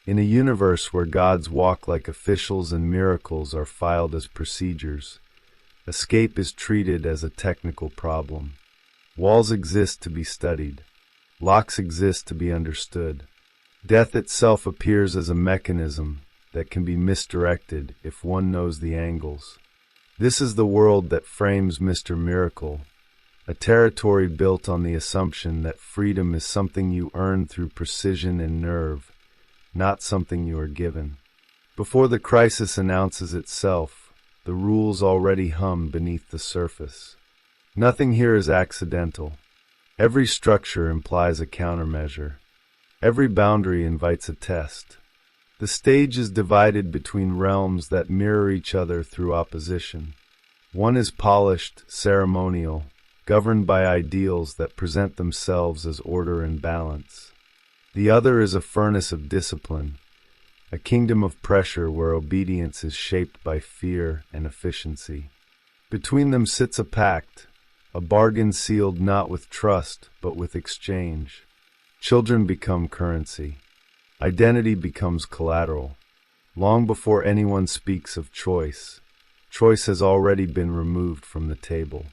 In a universe where gods walk like officials and miracles are filed as procedures, escape is treated as a technical problem. Walls exist to be studied. Locks exist to be understood. Death itself appears as a mechanism that can be misdirected if one knows the angles. This is the world that frames Mr. Miracle, a territory built on the assumption that freedom is something you earn through precision and nerve, not something you are given. Before the crisis announces itself, the rules already hum beneath the surface. Nothing here is accidental. Every structure implies a countermeasure. Every boundary invites a test. The stage is divided between realms that mirror each other through opposition. One is polished, ceremonial, governed by ideals that present themselves as order and balance. The other is a furnace of discipline, a kingdom of pressure where obedience is shaped by fear and efficiency. Between them sits a pact, a bargain sealed not with trust but with exchange. Children become currency. Identity becomes collateral. Long before anyone speaks of choice, choice has already been removed from the table.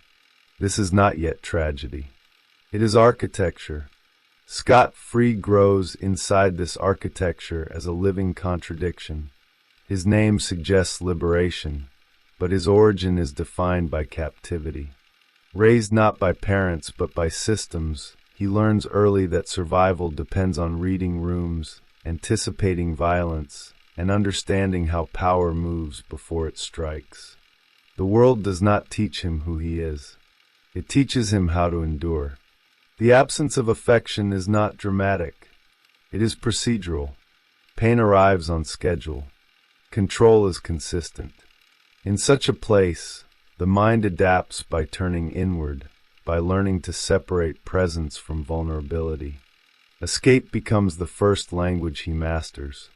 This is not yet tragedy. It is architecture. Scott Free grows inside this architecture as a living contradiction. His name suggests liberation, but his origin is defined by captivity. Raised not by parents but by systems, he learns early that survival depends on reading rooms, anticipating violence, and understanding how power moves before it strikes. The world does not teach him who he is. It teaches him how to endure. The absence of affection is not dramatic. It is procedural. Pain arrives on schedule. Control is consistent. In such a place, the mind adapts by turning inward, by learning to separate presence from vulnerability. Escape becomes the first language he masters,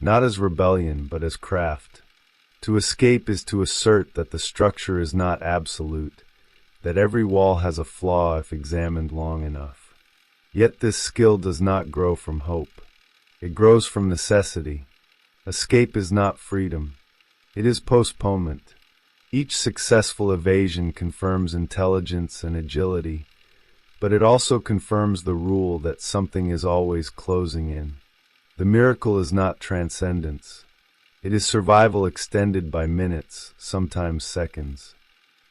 not as rebellion but as craft. To escape is to assert that the structure is not absolute, that every wall has a flaw if examined long enough. Yet this skill does not grow from hope. It grows from necessity. Escape is not freedom. It is postponement. Each successful evasion confirms intelligence and agility, but it also confirms the rule that something is always closing in. The miracle is not transcendence. It is survival extended by minutes, sometimes seconds.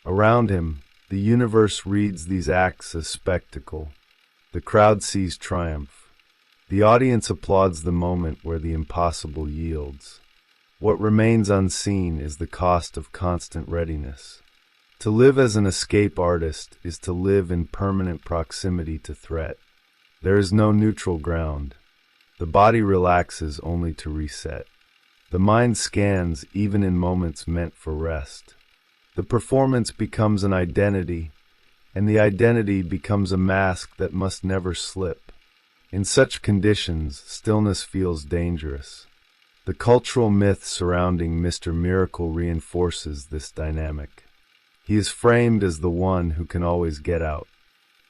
Around him, the universe reads these acts as spectacle. The crowd sees triumph. The audience applauds the moment where the impossible yields. What remains unseen is the cost of constant readiness. To live as an escape artist is to live in permanent proximity to threat. There is no neutral ground. The body relaxes only to reset. The mind scans even in moments meant for rest. The performance becomes an identity, and the identity becomes a mask that must never slip. In such conditions, stillness feels dangerous. The cultural myth surrounding Mr. Miracle reinforces this dynamic. He is framed as the one who can always get out,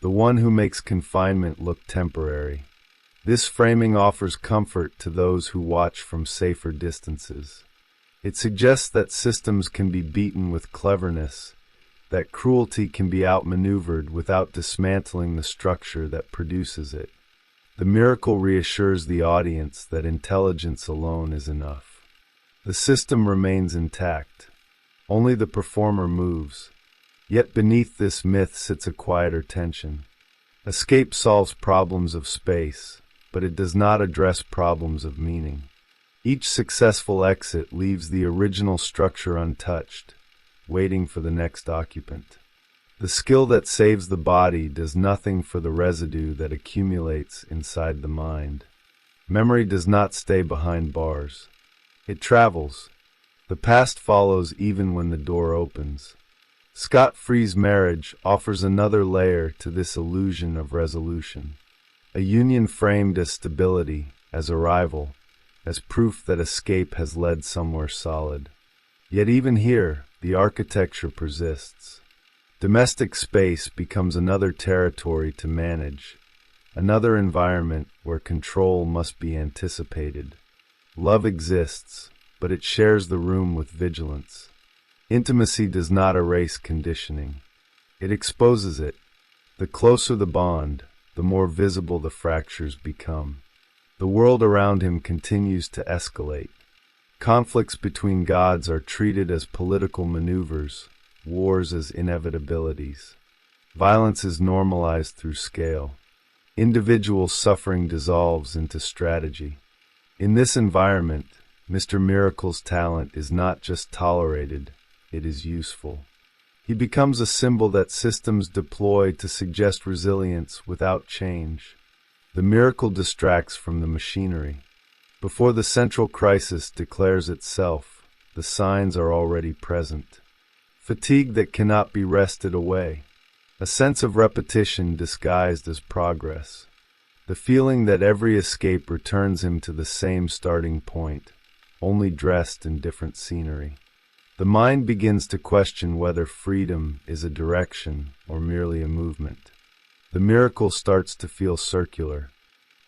the one who makes confinement look temporary. This framing offers comfort to those who watch from safer distances. It suggests that systems can be beaten with cleverness, that cruelty can be outmaneuvered without dismantling the structure that produces it. The miracle reassures the audience that intelligence alone is enough. The system remains intact. Only the performer moves. Yet beneath this myth sits a quieter tension. Escape solves problems of space, but it does not address problems of meaning. Each successful exit leaves the original structure untouched, waiting for the next occupant. The skill that saves the body does nothing for the residue that accumulates inside the mind. Memory does not stay behind bars. It travels. The past follows even when the door opens. Scott Free's marriage offers another layer to this illusion of resolution. A union framed as stability, as arrival, as proof that escape has led somewhere solid. Yet even here, the architecture persists. Domestic space becomes another territory to manage, another environment where control must be anticipated. Love exists, but it shares the room with vigilance. Intimacy does not erase conditioning. It exposes it. The closer the bond, the more visible the fractures become. The world around him continues to escalate. Conflicts between gods are treated as political maneuvers, wars as inevitabilities. Violence is normalized through scale. Individual suffering dissolves into strategy. In this environment, Mr. Miracle's talent is not just tolerated, it is useful. He becomes a symbol that systems deploy to suggest resilience without change. The miracle distracts from the machinery. Before the central crisis declares itself, the signs are already present. Fatigue that cannot be wrested away. A sense of repetition disguised as progress. The feeling that every escape returns him to the same starting point, only dressed in different scenery. The mind begins to question whether freedom is a direction or merely a movement. The miracle starts to feel circular.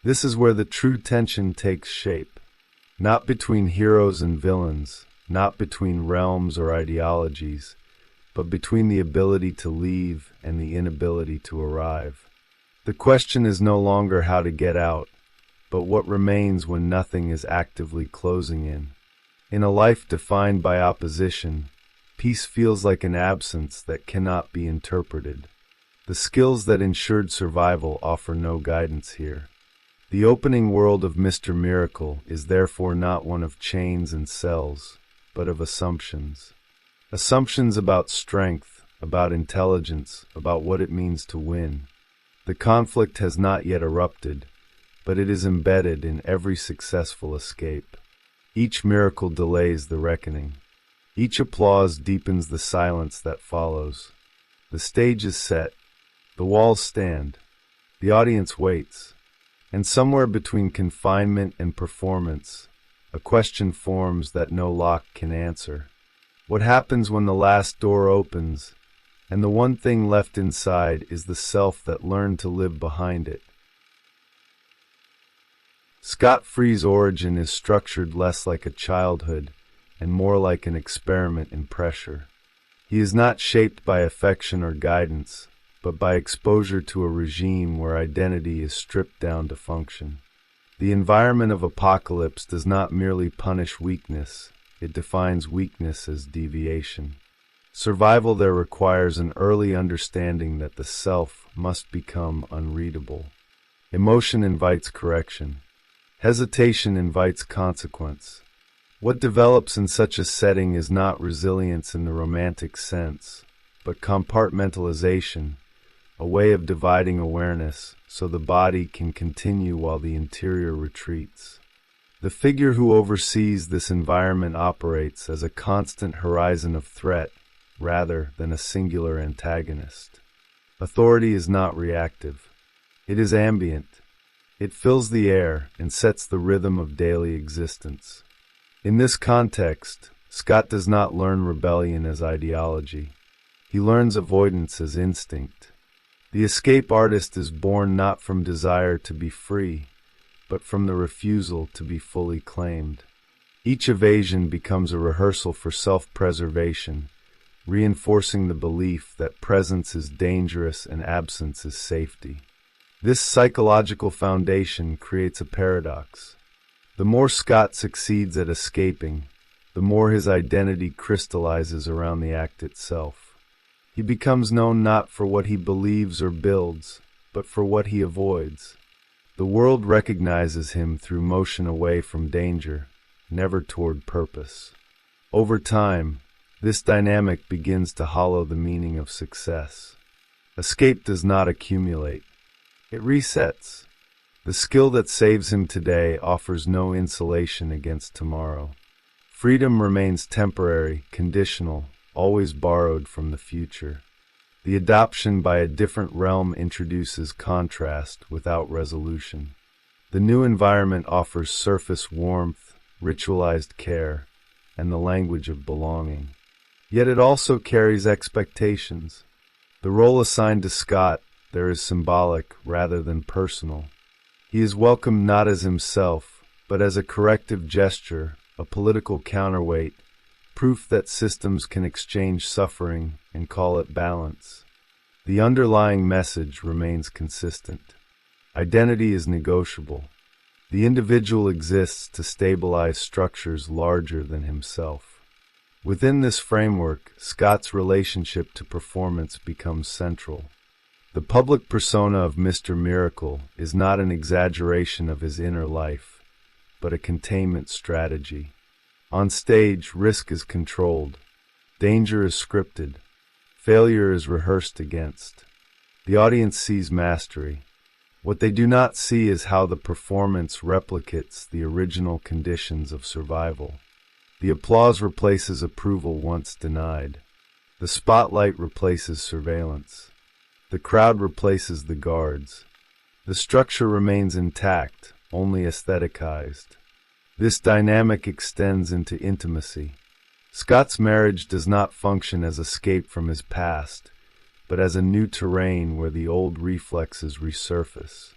This is where the true tension takes shape. Not between heroes and villains, not between realms or ideologies, but between the ability to leave and the inability to arrive. The question is no longer how to get out, but what remains when nothing is actively closing in. In a life defined by opposition, peace feels like an absence that cannot be interpreted. The skills that ensured survival offer no guidance here. The opening world of Mr. Miracle is therefore not one of chains and cells, but of assumptions. Assumptions about strength, about intelligence, about what it means to win. The conflict has not yet erupted, but it is embedded in every successful escape. Each miracle delays the reckoning. Each applause deepens the silence that follows. The stage is set. The walls stand. The audience waits. And somewhere between confinement and performance, a question forms that no lock can answer. What happens when the last door opens, and the one thing left inside is the self that learned to live behind it? Scott-Free's origin is structured less like a childhood and more like an experiment in pressure. He is not shaped by affection or guidance, but by exposure to a regime where identity is stripped down to function. The environment of apocalypse does not merely punish weakness, it defines weakness as deviation. Survival there requires an early understanding that the self must become unreadable. Emotion invites correction. Hesitation invites consequence. What develops in such a setting is not resilience in the romantic sense, but compartmentalization, a way of dividing awareness so the body can continue while the interior retreats. The figure who oversees this environment operates as a constant horizon of threat rather than a singular antagonist. Authority is not reactive. It is ambient. It fills the air and sets the rhythm of daily existence. In this context, Scott does not learn rebellion as ideology. He learns avoidance as instinct. The escape artist is born not from desire to be free, but from the refusal to be fully claimed. Each evasion becomes a rehearsal for self-preservation, reinforcing the belief that presence is dangerous and absence is safety. This psychological foundation creates a paradox. The more Scott succeeds at escaping, the more his identity crystallizes around the act itself. He becomes known not for what he believes or builds, but for what he avoids. The world recognizes him through motion away from danger, never toward purpose. Over time, this dynamic begins to hollow the meaning of success. Escape does not accumulate. It resets. The skill that saves him today offers no insulation against tomorrow. Freedom remains temporary, conditional, always borrowed from the future. The adoption by a different realm introduces contrast without resolution. The new environment offers surface warmth, ritualized care, and the language of belonging. Yet it also carries expectations. The role assigned to Scott there is symbolic rather than personal. He is welcomed not as himself, but as a corrective gesture, a political counterweight, proof that systems can exchange suffering and call it balance. The underlying message remains consistent. Identity is negotiable. The individual exists to stabilize structures larger than himself. Within this framework, Scott's relationship to performance becomes central. The public persona of Mr. Miracle is not an exaggeration of his inner life, but a containment strategy. On stage, risk is controlled. Danger is scripted. Failure is rehearsed against. The audience sees mastery. What they do not see is how the performance replicates the original conditions of survival. The applause replaces approval once denied. The spotlight replaces surveillance. The crowd replaces the guards. The structure remains intact, only aestheticized. This dynamic extends into intimacy. Scott's marriage does not function as escape from his past, but as a new terrain where the old reflexes resurface.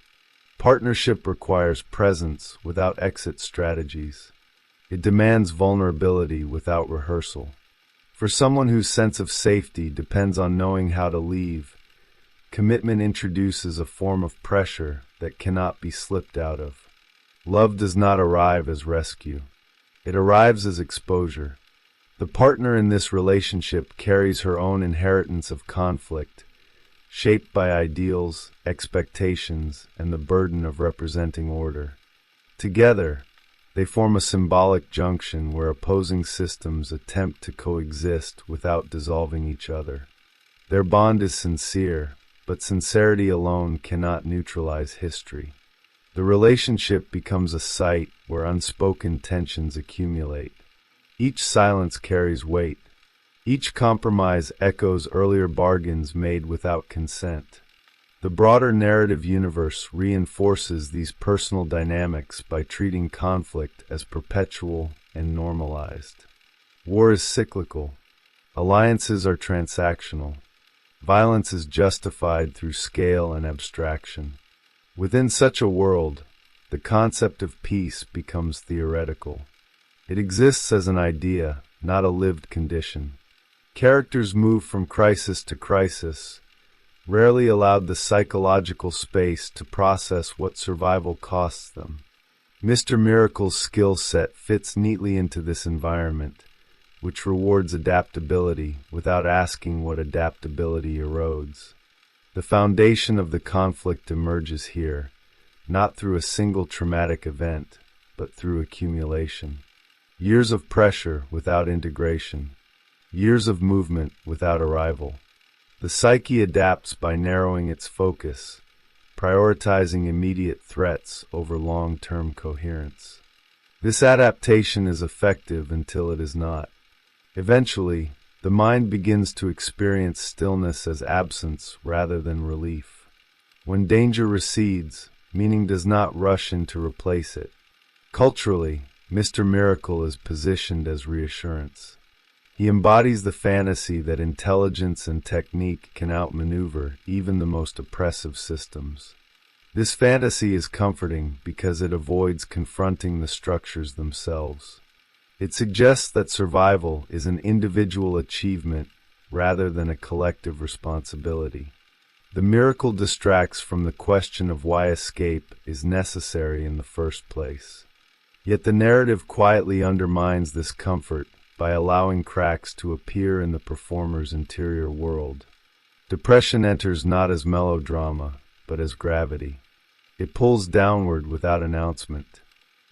Partnership requires presence without exit strategies. It demands vulnerability without rehearsal. For someone whose sense of safety depends on knowing how to leave, commitment introduces a form of pressure that cannot be slipped out of. Love does not arrive as rescue. It arrives as exposure. The partner in this relationship carries her own inheritance of conflict, shaped by ideals, expectations, and the burden of representing order. Together, they form a symbolic junction where opposing systems attempt to coexist without dissolving each other. Their bond is sincere, but sincerity alone cannot neutralize history. The relationship becomes a site where unspoken tensions accumulate. Each silence carries weight. Each compromise echoes earlier bargains made without consent. The broader narrative universe reinforces these personal dynamics by treating conflict as perpetual and normalized. War is cyclical. Alliances are transactional. Violence is justified through scale and abstraction. Within such a world, the concept of peace becomes theoretical. It exists as an idea, not a lived condition. Characters move from crisis to crisis, rarely allowed the psychological space to process what survival costs them. Mr. Miracle's skill set fits neatly into this environment, which rewards adaptability without asking what adaptability erodes. The foundation of the conflict emerges here, not through a single traumatic event, but through accumulation. Years of pressure without integration. Years of movement without arrival. The psyche adapts by narrowing its focus, prioritizing immediate threats over long-term coherence. This adaptation is effective until it is not. Eventually, the mind begins to experience stillness as absence rather than relief. When danger recedes, meaning does not rush in to replace it. Culturally, Mr. Miracle is positioned as reassurance. He embodies the fantasy that intelligence and technique can outmaneuver even the most oppressive systems. This fantasy is comforting because it avoids confronting the structures themselves. It suggests that survival is an individual achievement rather than a collective responsibility. The miracle distracts from the question of why escape is necessary in the first place. Yet the narrative quietly undermines this comfort by allowing cracks to appear in the performer's interior world. Depression enters not as melodrama, but as gravity. It pulls downward without announcement.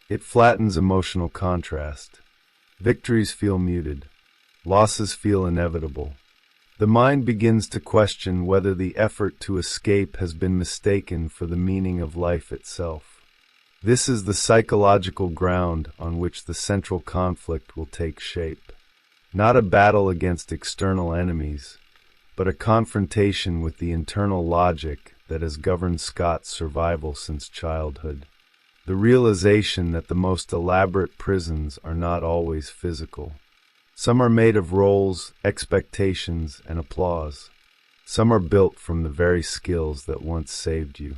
It flattens emotional contrast. Victories feel muted. Losses feel inevitable. The mind begins to question whether the effort to escape has been mistaken for the meaning of life itself. This is the psychological ground on which the central conflict will take shape. Not a battle against external enemies, but a confrontation with the internal logic that has governed Scott's survival since childhood. The realization that the most elaborate prisons are not always physical. Some are made of roles, expectations, and applause. Some are built from the very skills that once saved you.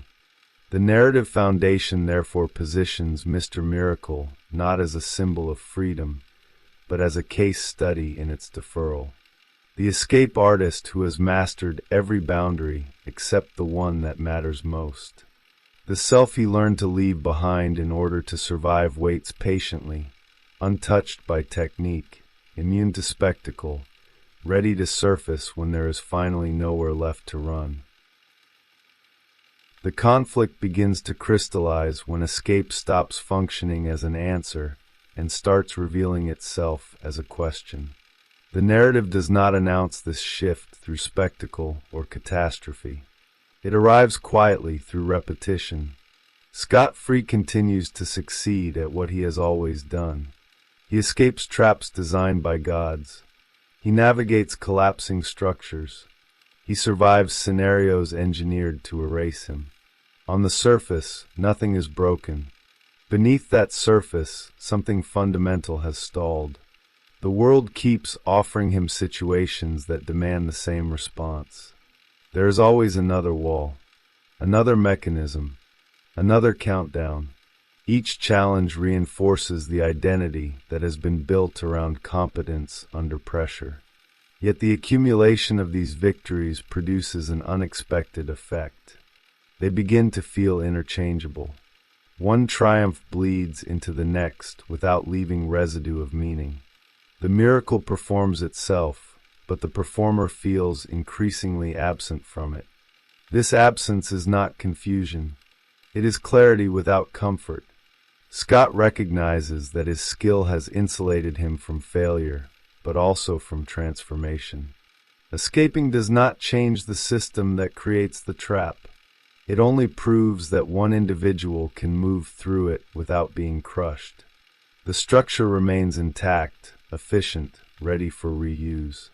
The narrative foundation therefore positions Mr. Miracle not as a symbol of freedom, but as a case study in its deferral. The escape artist who has mastered every boundary except the one that matters most. The self he learned to leave behind in order to survive waits patiently, untouched by technique, immune to spectacle, ready to surface when there is finally nowhere left to run. The conflict begins to crystallize when escape stops functioning as an answer and starts revealing itself as a question. The narrative does not announce this shift through spectacle or catastrophe. It arrives quietly through repetition. Scott Free continues to succeed at what he has always done. He escapes traps designed by gods. He navigates collapsing structures. He survives scenarios engineered to erase him. On the surface, nothing is broken. Beneath that surface, something fundamental has stalled. The world keeps offering him situations that demand the same response. There is always another wall, another mechanism, another countdown. Each challenge reinforces the identity that has been built around competence under pressure. Yet the accumulation of these victories produces an unexpected effect. They begin to feel interchangeable. One triumph bleeds into the next without leaving residue of meaning. The miracle performs itself, but the performer feels increasingly absent from it. This absence is not confusion. It is clarity without comfort. Scott recognizes that his skill has insulated him from failure, but also from transformation. Escaping does not change the system that creates the trap. It only proves that one individual can move through it without being crushed. The structure remains intact, efficient, ready for reuse.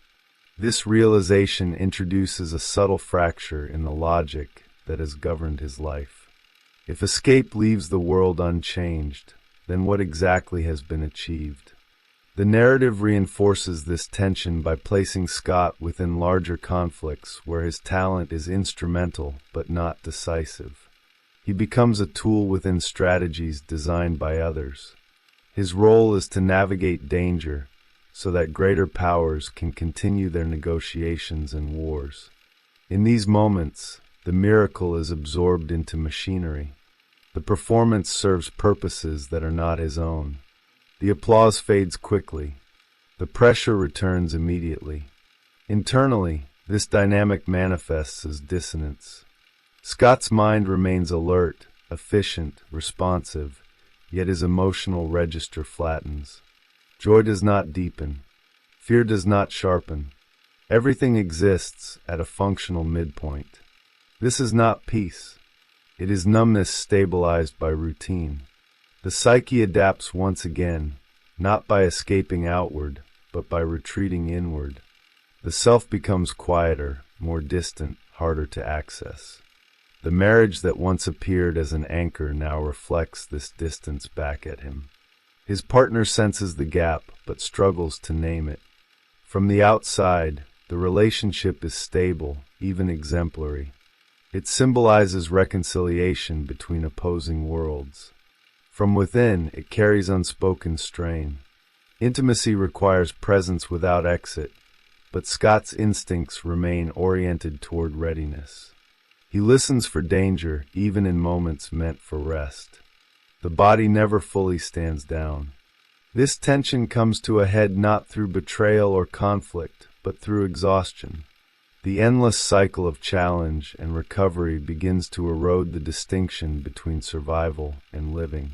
This realization introduces a subtle fracture in the logic that has governed his life. If escape leaves the world unchanged, then what exactly has been achieved? The narrative reinforces this tension by placing Scott within larger conflicts where his talent is instrumental but not decisive. He becomes a tool within strategies designed by others. His role is to navigate danger so that greater powers can continue their negotiations and wars. In these moments, the miracle is absorbed into machinery. The performance serves purposes that are not his own. The applause fades quickly. The pressure returns immediately. Internally, this dynamic manifests as dissonance. Scott's mind remains alert, efficient, responsive, yet his emotional register flattens. Joy does not deepen. Fear does not sharpen. Everything exists at a functional midpoint. This is not peace. It is numbness stabilized by routine. The psyche adapts once again, not by escaping outward, but by retreating inward. The self becomes quieter, more distant, harder to access. The marriage that once appeared as an anchor now reflects this distance back at him. His partner senses the gap, but struggles to name it. From the outside, the relationship is stable, even exemplary. It symbolizes reconciliation between opposing worlds. From within, it carries unspoken strain. Intimacy requires presence without exit, but Scott's instincts remain oriented toward readiness. He listens for danger, even in moments meant for rest. The body never fully stands down. This tension comes to a head not through betrayal or conflict, but through exhaustion. The endless cycle of challenge and recovery begins to erode the distinction between survival and living.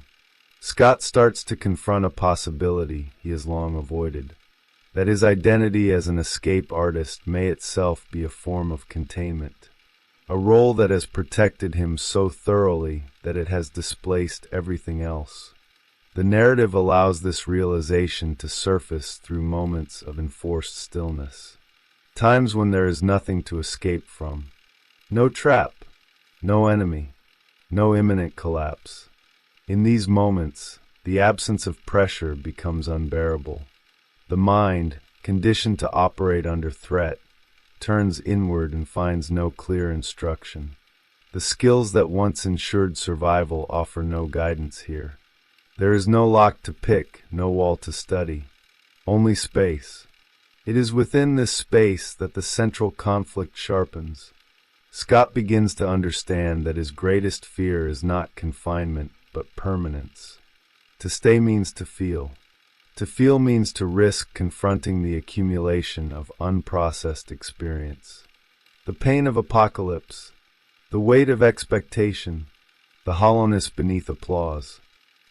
Scott starts to confront a possibility he has long avoided, that his identity as an escape artist may itself be a form of containment, a role that has protected him so thoroughly that it has displaced everything else. The narrative allows this realization to surface through moments of enforced stillness, times when there is nothing to escape from, no trap, no enemy, no imminent collapse. In these moments, the absence of pressure becomes unbearable. The mind, conditioned to operate under threat, turns inward and finds no clear instruction. The skills that once ensured survival offer no guidance here. There is no lock to pick, no wall to study, only space. It is within this space that the central conflict sharpens. Scott begins to understand that his greatest fear is not confinement, but permanence. To stay means to feel. To feel means to risk confronting the accumulation of unprocessed experience. The pain of apocalypse, the weight of expectation, the hollowness beneath applause.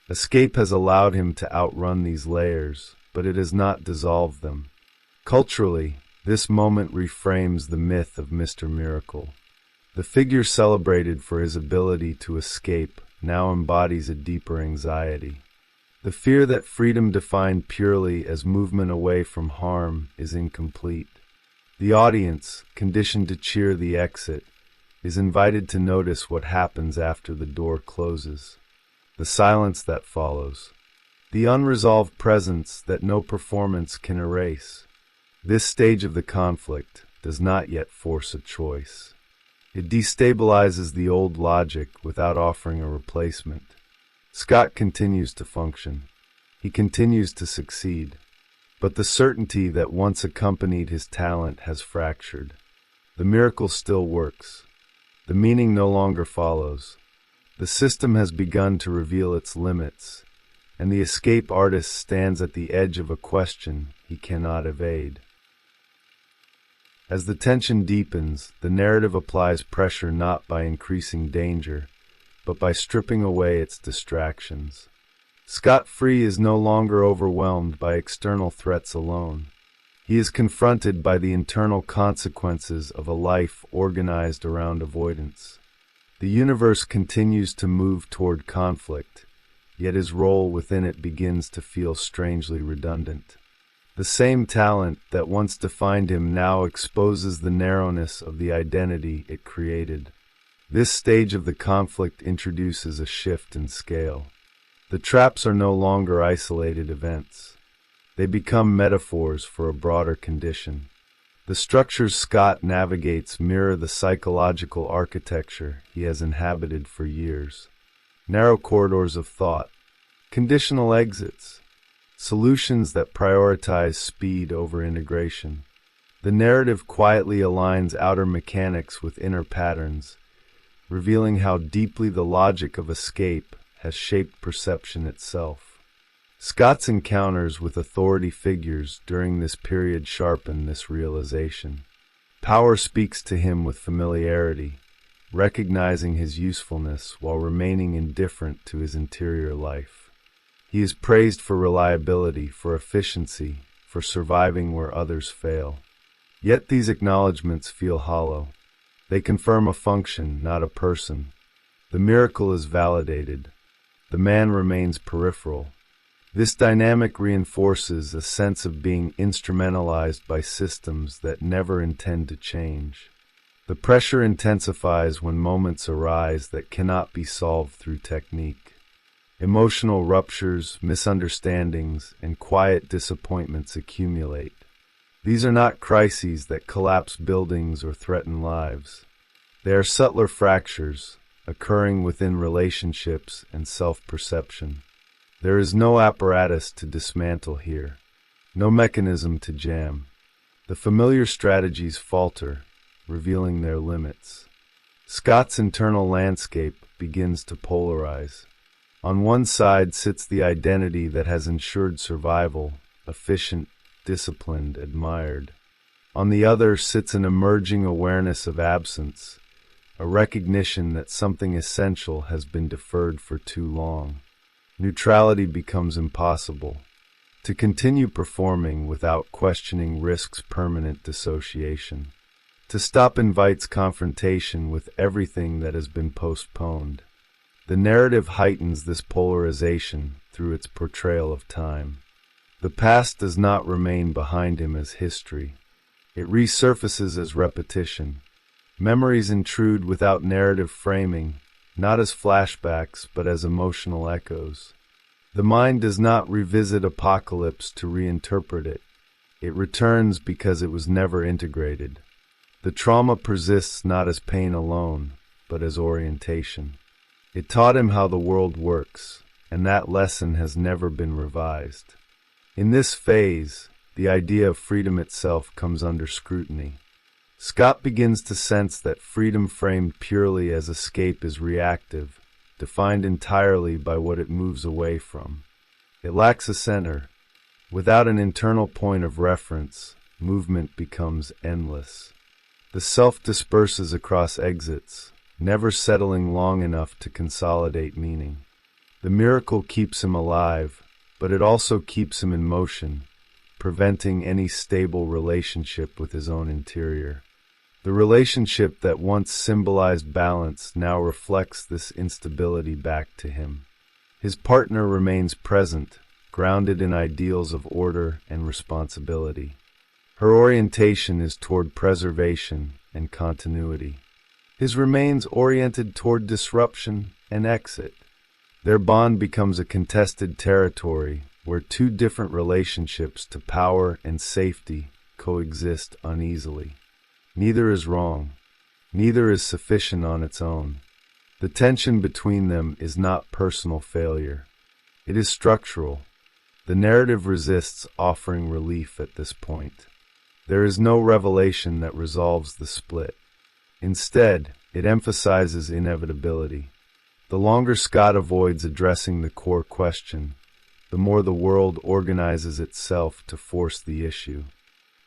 Escape has allowed him to outrun these layers, but it has not dissolved them. Culturally, this moment reframes the myth of Mr. Miracle. The figure celebrated for his ability to escape now embodies a deeper anxiety. The fear that freedom defined purely as movement away from harm is incomplete. The audience, conditioned to cheer the exit, is invited to notice what happens after the door closes. The silence that follows. The unresolved presence that no performance can erase. This stage of the conflict does not yet force a choice. It destabilizes the old logic without offering a replacement. Scott continues to function. He continues to succeed. But the certainty that once accompanied his talent has fractured. The miracle still works. The meaning no longer follows. The system has begun to reveal its limits, and the escape artist stands at the edge of a question he cannot evade. As the tension deepens, the narrative applies pressure not by increasing danger, but by stripping away its distractions. Scott Free is no longer overwhelmed by external threats alone. He is confronted by the internal consequences of a life organized around avoidance. The universe continues to move toward conflict, yet his role within it begins to feel strangely redundant. The same talent that once defined him now exposes the narrowness of the identity it created. This stage of the conflict introduces a shift in scale. The traps are no longer isolated events. They become metaphors for a broader condition. The structures Scott navigates mirror the psychological architecture he has inhabited for years. Narrow corridors of thought, conditional exits, solutions that prioritize speed over integration. The narrative quietly aligns outer mechanics with inner patterns, revealing how deeply the logic of escape has shaped perception itself. Scott's encounters with authority figures during this period sharpen this realization. Power speaks to him with familiarity, recognizing his usefulness while remaining indifferent to his interior life. He is praised for reliability, for efficiency, for surviving where others fail. Yet these acknowledgments feel hollow. They confirm a function, not a person. The miracle is validated. The man remains peripheral. This dynamic reinforces a sense of being instrumentalized by systems that never intend to change. The pressure intensifies when moments arise that cannot be solved through technique. Emotional ruptures, misunderstandings, and quiet disappointments accumulate. These are not crises that collapse buildings or threaten lives. They are subtler fractures, occurring within relationships and self-perception. There is no apparatus to dismantle here, no mechanism to jam. The familiar strategies falter, revealing their limits. Scott's internal landscape begins to polarize. On one side sits the identity that has ensured survival, efficient, disciplined, admired. On the other sits an emerging awareness of absence, a recognition that something essential has been deferred for too long. Neutrality becomes impossible. To continue performing without questioning risks permanent dissociation. To stop invites confrontation with everything that has been postponed. The narrative heightens this polarization through its portrayal of time. The past does not remain behind him as history. It resurfaces as repetition. Memories intrude without narrative framing, not as flashbacks, but as emotional echoes. The mind does not revisit apocalypse to reinterpret it. It returns because it was never integrated. The trauma persists not as pain alone, but as orientation. It taught him how the world works, and that lesson has never been revised. In this phase, the idea of freedom itself comes under scrutiny. Scott begins to sense that freedom framed purely as escape is reactive, defined entirely by what it moves away from. It lacks a center. Without an internal point of reference, movement becomes endless. The self disperses across exits, never settling long enough to consolidate meaning. The miracle keeps him alive, but it also keeps him in motion, preventing any stable relationship with his own interior. The relationship that once symbolized balance now reflects this instability back to him. His partner remains present, grounded in ideals of order and responsibility. Her orientation is toward preservation and continuity. His remains oriented toward disruption and exit. Their bond becomes a contested territory where two different relationships to power and safety coexist uneasily. Neither is wrong. Neither is sufficient on its own. The tension between them is not personal failure. It is structural. The narrative resists offering relief at this point. There is no revelation that resolves the split. Instead, it emphasizes inevitability. The longer Scott avoids addressing the core question, the more the world organizes itself to force the issue.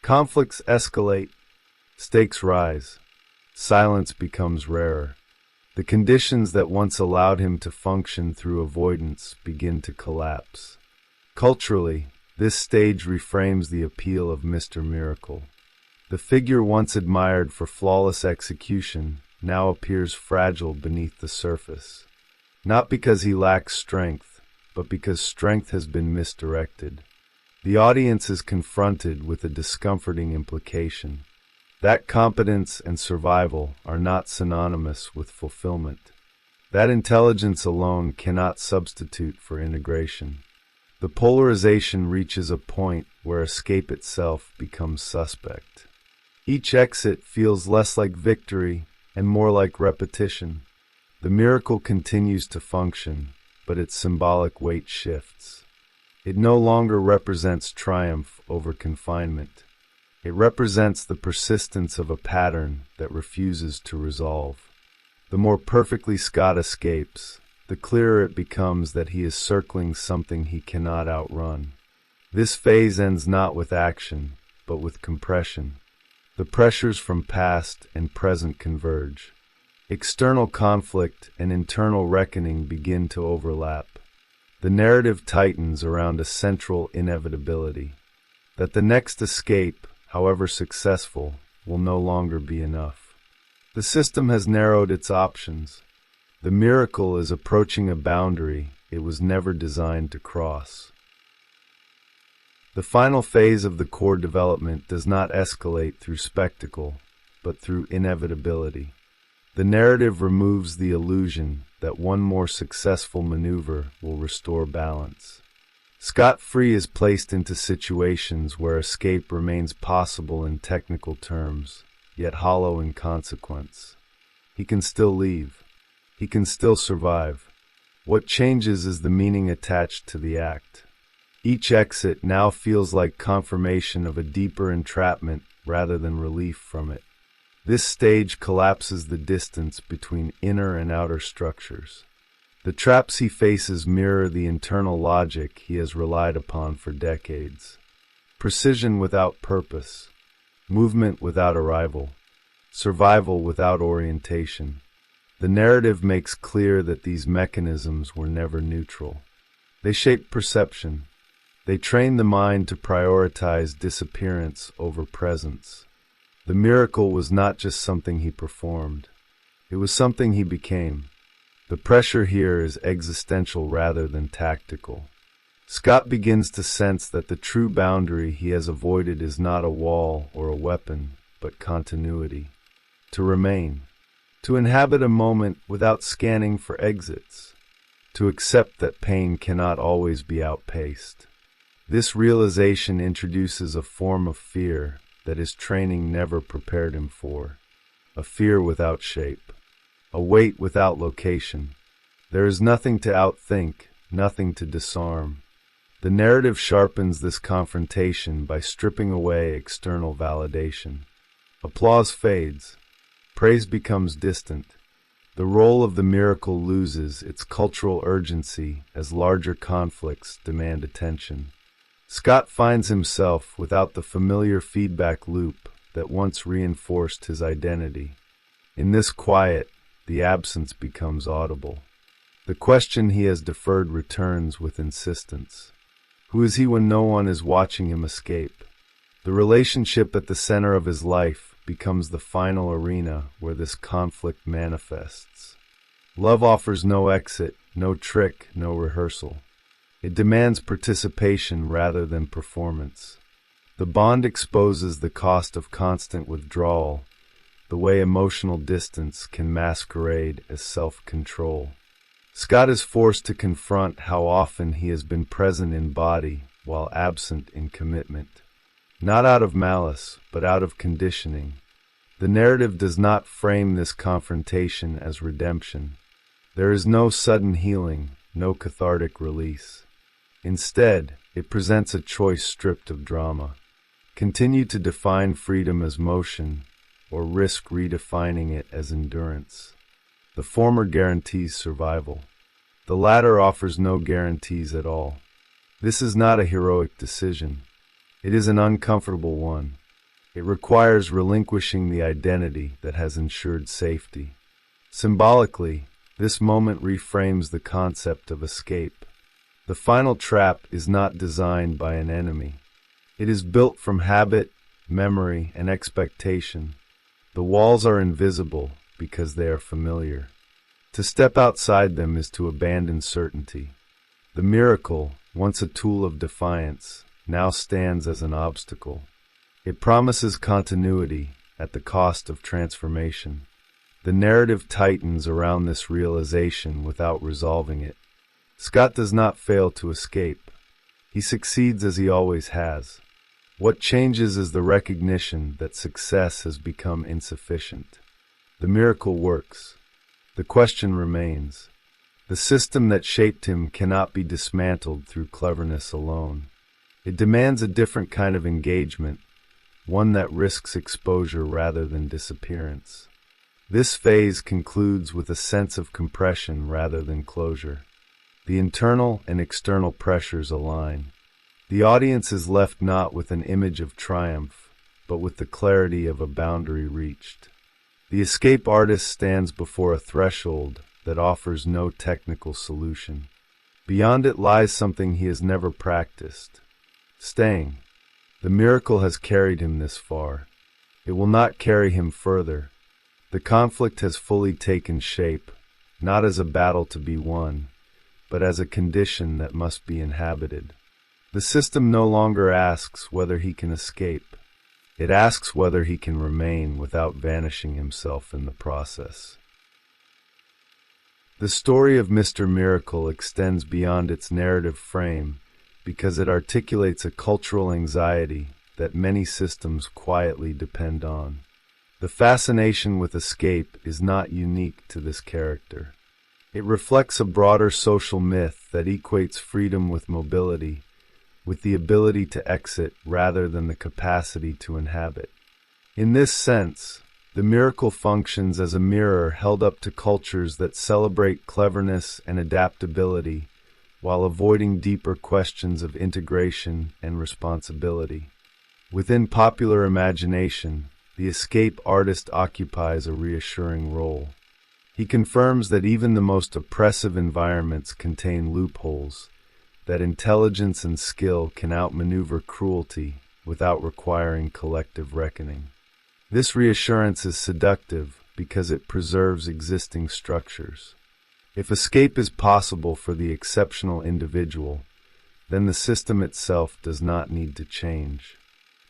Conflicts escalate. Stakes rise. Silence becomes rarer. The conditions that once allowed him to function through avoidance begin to collapse. Culturally, this stage reframes the appeal of Mr. Miracle. The figure once admired for flawless execution now appears fragile beneath the surface. Not because he lacks strength, but because strength has been misdirected. The audience is confronted with a discomforting implication. That competence and survival are not synonymous with fulfillment. That intelligence alone cannot substitute for integration. The polarization reaches a point where escape itself becomes suspect. Each exit feels less like victory and more like repetition. The miracle continues to function, but its symbolic weight shifts. It no longer represents triumph over confinement. It represents the persistence of a pattern that refuses to resolve. The more perfectly Scott escapes, the clearer it becomes that he is circling something he cannot outrun. This phase ends not with action, but with compression. The pressures from past and present converge. External conflict and internal reckoning begin to overlap. The narrative tightens around a central inevitability, that the next escape, however successful, will no longer be enough. The system has narrowed its options. The miracle is approaching a boundary it was never designed to cross. The final phase of the core development does not escalate through spectacle, but through inevitability. The narrative removes the illusion that one more successful maneuver will restore balance. Scot-free is placed into situations where escape remains possible in technical terms, yet hollow in consequence. He can still leave. He can still survive. What changes is the meaning attached to the act. Each exit now feels like confirmation of a deeper entrapment rather than relief from it. This stage collapses the distance between inner and outer structures. The traps he faces mirror the internal logic he has relied upon for decades. Precision without purpose, movement without arrival, survival without orientation. The narrative makes clear that these mechanisms were never neutral. They shape perception. They train the mind to prioritize disappearance over presence. The miracle was not just something he performed. It was something he became. The pressure here is existential rather than tactical. Scott begins to sense that the true boundary he has avoided is not a wall or a weapon, but continuity. To remain. To inhabit a moment without scanning for exits. To accept that pain cannot always be outpaced. This realization introduces a form of fear that his training never prepared him for. A fear without shape. a weight without location. There is nothing to outthink, nothing to disarm. The narrative sharpens this confrontation by stripping away external validation. Applause fades. Praise becomes distant. The role of the miracle loses its cultural urgency as larger conflicts demand attention. Scott finds himself without the familiar feedback loop that once reinforced his identity. In this quiet, the absence becomes audible. The question he has deferred returns with insistence. Who is he when no one is watching him escape? The relationship at the center of his life becomes the final arena where this conflict manifests. Love offers no exit, no trick, no rehearsal. It demands participation rather than performance. The bond exposes the cost of constant withdrawal, the way emotional distance can masquerade as self-control. Scott is forced to confront how often he has been present in body while absent in commitment. Not out of malice, but out of conditioning. The narrative does not frame this confrontation as redemption. There is no sudden healing, no cathartic release. Instead, it presents a choice stripped of drama. Continue to define freedom as motion, or risk redefining it as endurance. The former guarantees survival. The latter offers no guarantees at all. This is not a heroic decision. It is an uncomfortable one. It requires relinquishing the identity that has ensured safety. Symbolically, this moment reframes the concept of escape. The final trap is not designed by an enemy. It is built from habit, memory, and expectation. The walls are invisible because they are familiar. To step outside them is to abandon certainty. The miracle, once a tool of defiance, now stands as an obstacle. It promises continuity at the cost of transformation. The narrative tightens around this realization without resolving it. Scott does not fail to escape. He succeeds as he always has. What changes is the recognition that success has become insufficient. The miracle works. The question remains. The system that shaped him cannot be dismantled through cleverness alone. It demands a different kind of engagement, one that risks exposure rather than disappearance. This phase concludes with a sense of compression rather than closure. The internal and external pressures align. The audience is left not with an image of triumph, but with the clarity of a boundary reached. The escape artist stands before a threshold that offers no technical solution. Beyond it lies something he has never practiced. Staying. The miracle has carried him this far. It will not carry him further. The conflict has fully taken shape, not as a battle to be won, but as a condition that must be inhabited. The system no longer asks whether he can escape. It asks whether he can remain without vanishing himself in the process. The story of Mr. Miracle extends beyond its narrative frame because it articulates a cultural anxiety that many systems quietly depend on. The fascination with escape is not unique to this character. It reflects a broader social myth that equates freedom with mobility, with the ability to exit rather than the capacity to inhabit. In this sense, the miracle functions as a mirror held up to cultures that celebrate cleverness and adaptability while avoiding deeper questions of integration and responsibility. Within popular imagination, the escape artist occupies a reassuring role. He confirms that even the most oppressive environments contain loopholes, that intelligence and skill can outmaneuver cruelty without requiring collective reckoning. This reassurance is seductive because it preserves existing structures. If escape is possible for the exceptional individual, then the system itself does not need to change.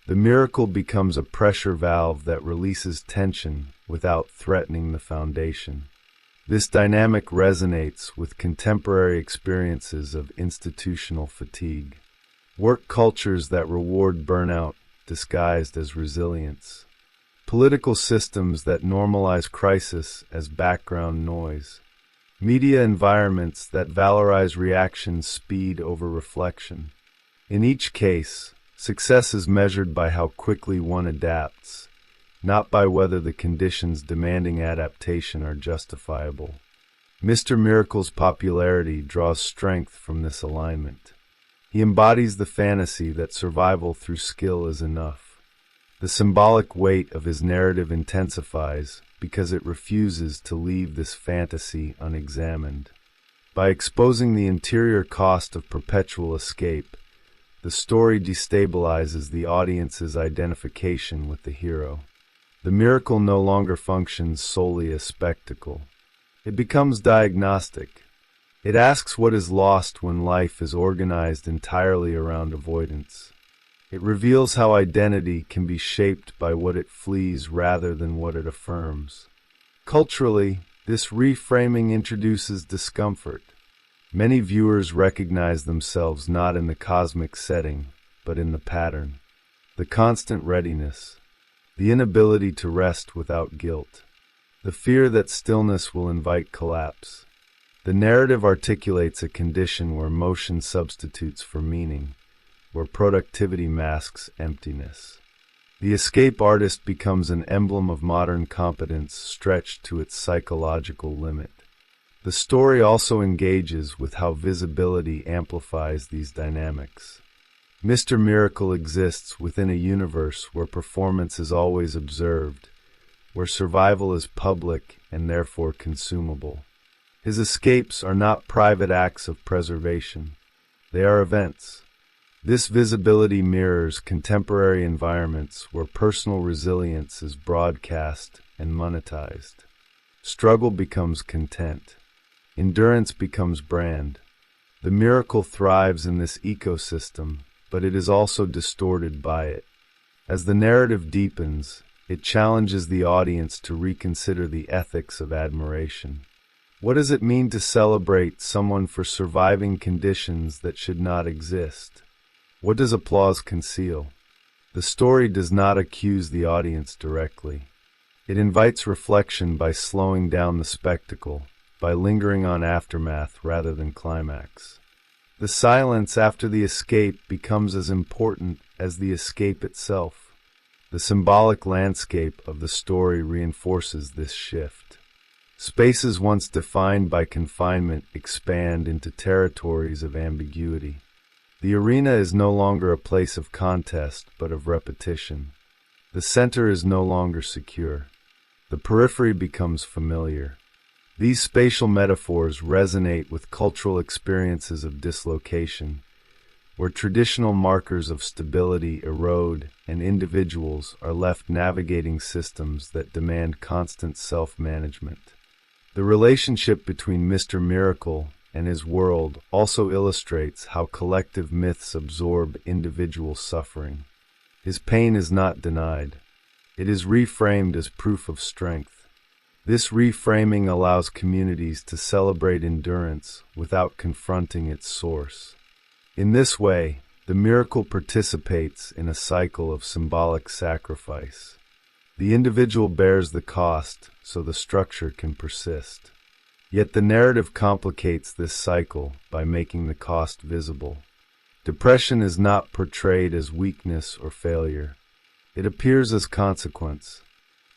The miracle becomes a pressure valve that releases tension without threatening the foundation. This dynamic resonates with contemporary experiences of institutional fatigue. Work cultures that reward burnout disguised as resilience. political systems that normalize crisis as background noise, media environments that valorize reaction speed over reflection. In each case, success is measured by how quickly one adapts, not by whether the conditions demanding adaptation are justifiable. Mr. Miracle's popularity draws strength from this alignment. He embodies the fantasy that survival through skill is enough. The symbolic weight of his narrative intensifies because it refuses to leave this fantasy unexamined. By exposing the interior cost of perpetual escape, the story destabilizes the audience's identification with the hero. The miracle no longer functions solely as spectacle. It becomes diagnostic. It asks what is lost when life is organized entirely around avoidance. It reveals how identity can be shaped by what it flees rather than what it affirms. Culturally, this reframing introduces discomfort. Many viewers recognize themselves not in the cosmic setting, but in the pattern. The constant readiness, the inability to rest without guilt, the fear that stillness will invite collapse. The narrative articulates a condition where motion substitutes for meaning, where productivity masks emptiness. The escape artist becomes an emblem of modern competence stretched to its psychological limit. The story also engages with how visibility amplifies these dynamics. Mr. Miracle exists within a universe where performance is always observed, where survival is public and therefore consumable. His escapes are not private acts of preservation. They are events. This visibility mirrors contemporary environments where personal resilience is broadcast and monetized. Struggle becomes content. Endurance becomes brand. The miracle thrives in this ecosystem, but it is also distorted by it. As the narrative deepens, it challenges the audience to reconsider the ethics of admiration. What does it mean to celebrate someone for surviving conditions that should not exist? What does applause conceal? The story does not accuse the audience directly. It invites reflection by slowing down the spectacle, by lingering on aftermath rather than climax. The silence after the escape becomes as important as the escape itself. The symbolic landscape of the story reinforces this shift. Spaces once defined by confinement expand into territories of ambiguity. The arena is no longer a place of contest, but of repetition. The center is no longer secure. The periphery becomes familiar. These spatial metaphors resonate with cultural experiences of dislocation, where traditional markers of stability erode and individuals are left navigating systems that demand constant self-management. The relationship between Mr. Miracle and his world also illustrates how collective myths absorb individual suffering. His pain is not denied. It is reframed as proof of strength. This reframing allows communities to celebrate endurance without confronting its source. In this way, the miracle participates in a cycle of symbolic sacrifice. The individual bears the cost so the structure can persist. Yet the narrative complicates this cycle by making the cost visible. Depression is not portrayed as weakness or failure. It appears as consequence,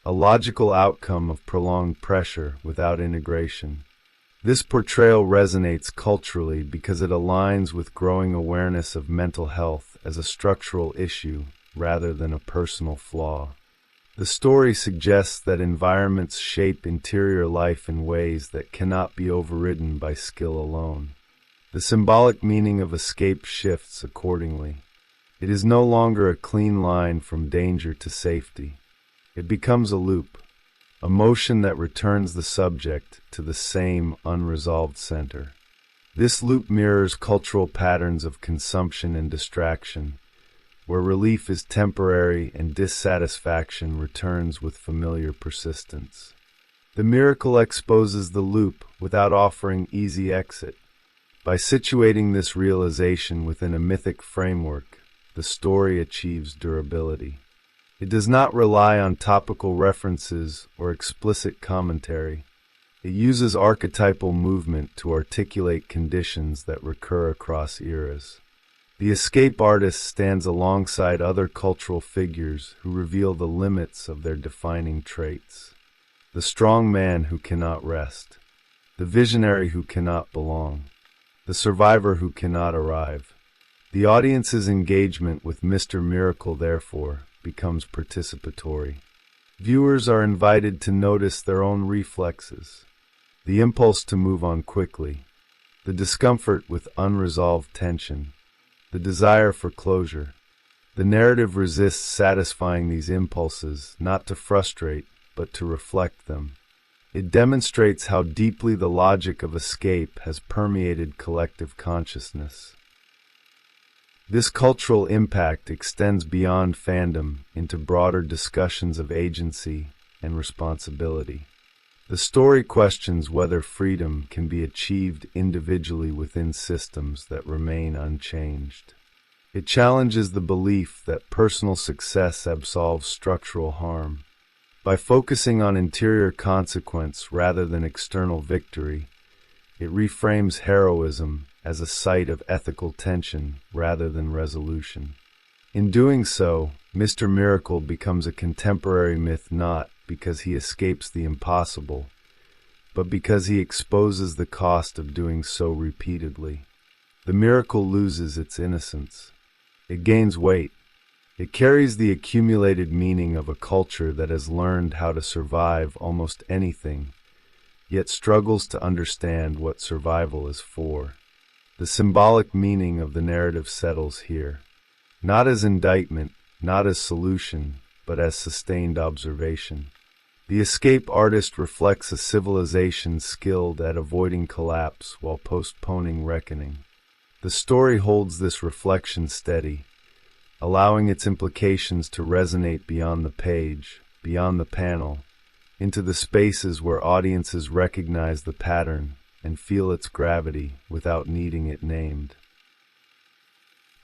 a logical outcome of prolonged pressure without integration. This portrayal resonates culturally because it aligns with growing awareness of mental health as a structural issue rather than a personal flaw. The story suggests that environments shape interior life in ways that cannot be overridden by skill alone. The symbolic meaning of escape shifts accordingly. It is no longer a clean line from danger to safety. It becomes a loop, a motion that returns the subject to the same unresolved center. This loop mirrors cultural patterns of consumption and distraction, where relief is temporary and dissatisfaction returns with familiar persistence. The miracle exposes the loop without offering easy exit. By situating this realization within a mythic framework, the story achieves durability. It does not rely on topical references or explicit commentary. It uses archetypal movement to articulate conditions that recur across eras. The escape artist stands alongside other cultural figures who reveal the limits of their defining traits. The strong man who cannot rest, the visionary who cannot belong, the survivor who cannot arrive. The audience's engagement with Mr. Miracle, therefore, becomes participatory. Viewers are invited to notice their own reflexes, the impulse to move on quickly, the discomfort with unresolved tension, the desire for closure. The narrative resists satisfying these impulses, not to frustrate, but to reflect them. It demonstrates how deeply the logic of escape has permeated collective consciousness. This cultural impact extends beyond fandom into broader discussions of agency and responsibility. The story questions whether freedom can be achieved individually within systems that remain unchanged. It challenges the belief that personal success absolves structural harm. By focusing on interior consequence rather than external victory, it reframes heroism as a site of ethical tension rather than resolution. In doing so, Mr. Miracle becomes a contemporary myth not because he escapes the impossible, but because he exposes the cost of doing so repeatedly. The miracle loses its innocence. It gains weight. It carries the accumulated meaning of a culture that has learned how to survive almost anything, yet struggles to understand what survival is for. The symbolic meaning of the narrative settles here, not as indictment, not as solution, but as sustained observation. The escape artist reflects a civilization skilled at avoiding collapse while postponing reckoning. The story holds this reflection steady, allowing its implications to resonate beyond the page, beyond the panel, into the spaces where audiences recognize the pattern and feel its gravity without needing it named.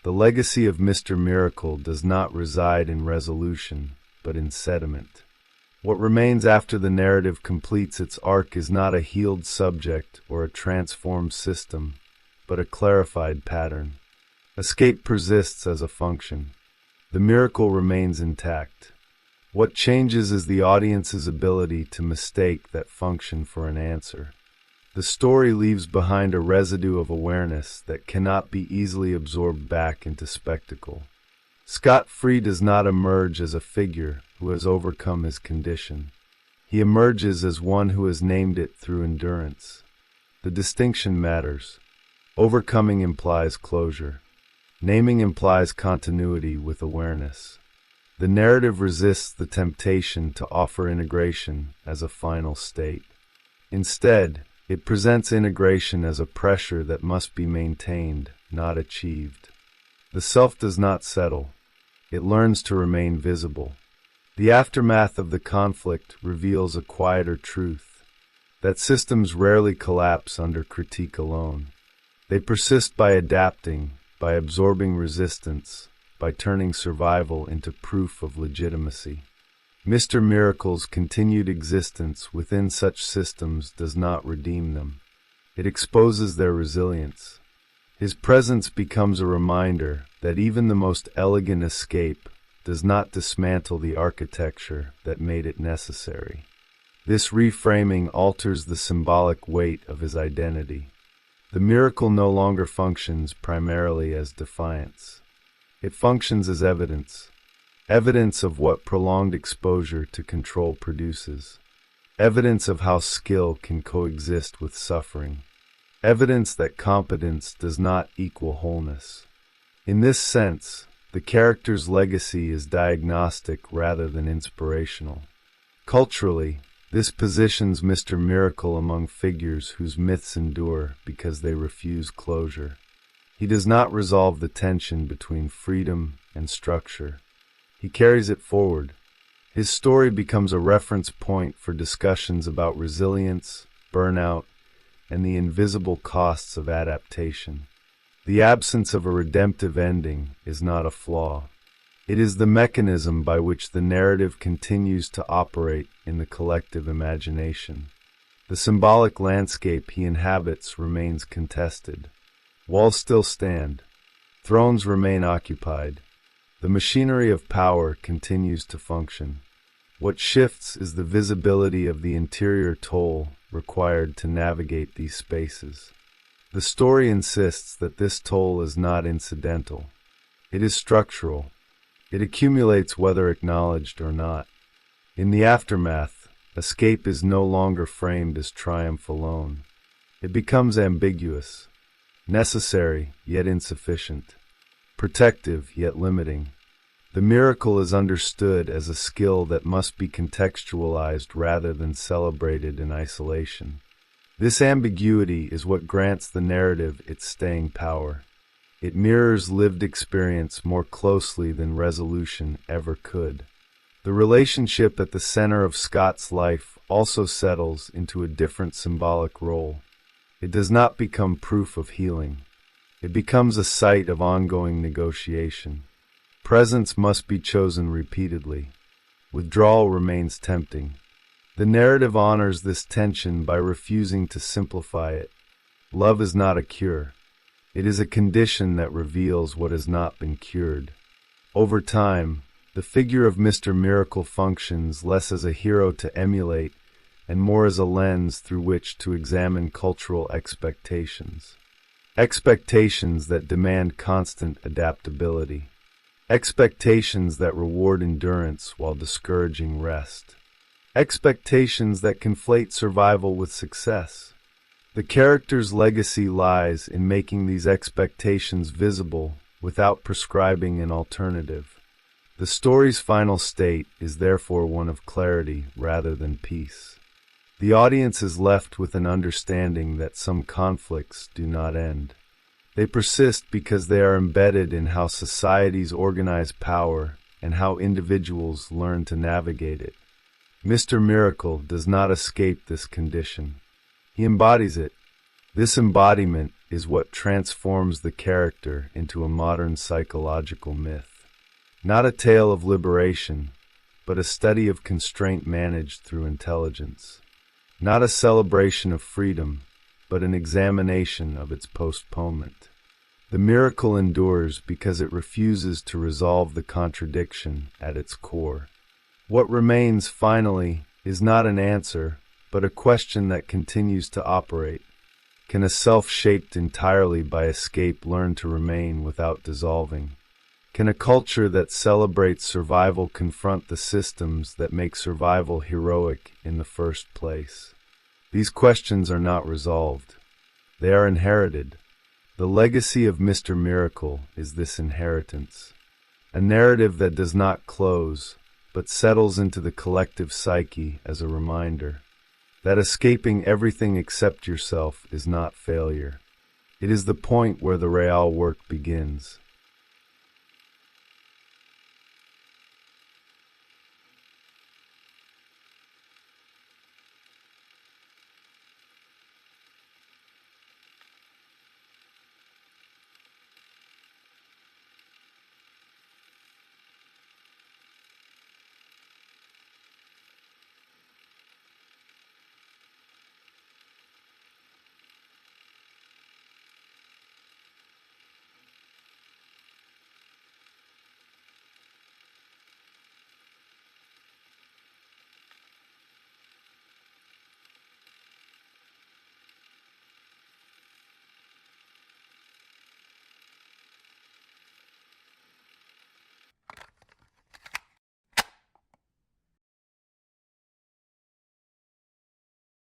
The legacy of Mr. Miracle does not reside in resolution, but in sediment. What remains after the narrative completes its arc is not a healed subject or a transformed system, but a clarified pattern. Escape persists as a function. The miracle remains intact. What changes is the audience's ability to mistake that function for an answer. The story leaves behind a residue of awareness that cannot be easily absorbed back into spectacle. Scot-free does not emerge as a figure who has overcome his condition. He emerges as one who has named it through endurance. The distinction matters. Overcoming implies closure. Naming implies continuity with awareness. The narrative resists the temptation to offer integration as a final state. Instead, it presents integration as a pressure that must be maintained, not achieved. The self does not settle. It learns to remain visible. The aftermath of the conflict reveals a quieter truth, that systems rarely collapse under critique alone. They persist by adapting, by absorbing resistance, by turning survival into proof of legitimacy. Mr. Miracle's continued existence within such systems does not redeem them. It exposes their resilience. His presence becomes a reminder that even the most elegant escape does not dismantle the architecture that made it necessary. This reframing alters the symbolic weight of his identity. The miracle no longer functions primarily as defiance. It functions as evidence. Evidence of what prolonged exposure to control produces. Evidence of how skill can coexist with suffering. Evidence that competence does not equal wholeness. In this sense, the character's legacy is diagnostic rather than inspirational. Culturally, this positions Mr. Miracle among figures whose myths endure because they refuse closure. He does not resolve the tension between freedom and structure. He carries it forward. His story becomes a reference point for discussions about resilience, burnout, and the invisible costs of adaptation. The absence of a redemptive ending is not a flaw. It is the mechanism by which the narrative continues to operate in the collective imagination. The symbolic landscape he inhabits remains contested. Walls still stand. Thrones remain occupied. The machinery of power continues to function. What shifts is the visibility of the interior toll required to navigate these spaces. The story insists that this toll is not incidental. It is structural. It accumulates whether acknowledged or not. In the aftermath, escape is no longer framed as triumph alone. It becomes ambiguous, necessary yet insufficient, protective yet limiting. The miracle is understood as a skill that must be contextualized rather than celebrated in isolation. This ambiguity is what grants the narrative its staying power. It mirrors lived experience more closely than resolution ever could. The relationship at the center of Scott's life also settles into a different symbolic role. It does not become proof of healing. It becomes a site of ongoing negotiation. Presence must be chosen repeatedly. Withdrawal remains tempting. The narrative honors this tension by refusing to simplify it. Love is not a cure. It is a condition that reveals what has not been cured. Over time, the figure of Mr. Miracle functions less as a hero to emulate and more as a lens through which to examine cultural expectations. Expectations that demand constant adaptability. Expectations that reward endurance while discouraging rest. Expectations that conflate survival with success. The character's legacy lies in making these expectations visible without prescribing an alternative. The story's final state is therefore one of clarity rather than peace. The audience is left with an understanding that some conflicts do not end. They persist because they are embedded in how societies organize power and how individuals learn to navigate it. Mr. Miracle does not escape this condition. He embodies it. This embodiment is what transforms the character into a modern psychological myth. Not a tale of liberation, but a study of constraint managed through intelligence. Not a celebration of freedom, but an examination of its postponement. The miracle endures because it refuses to resolve the contradiction at its core. What remains, finally, is not an answer, but a question that continues to operate. Can a self shaped entirely by escape learn to remain without dissolving? Can a culture that celebrates survival confront the systems that make survival heroic in the first place? These questions are not resolved. They are inherited. The legacy of Mr. Miracle is this inheritance. A narrative that does not close, but settles into the collective psyche as a reminder that escaping everything except yourself is not failure. It is the point where the real work begins.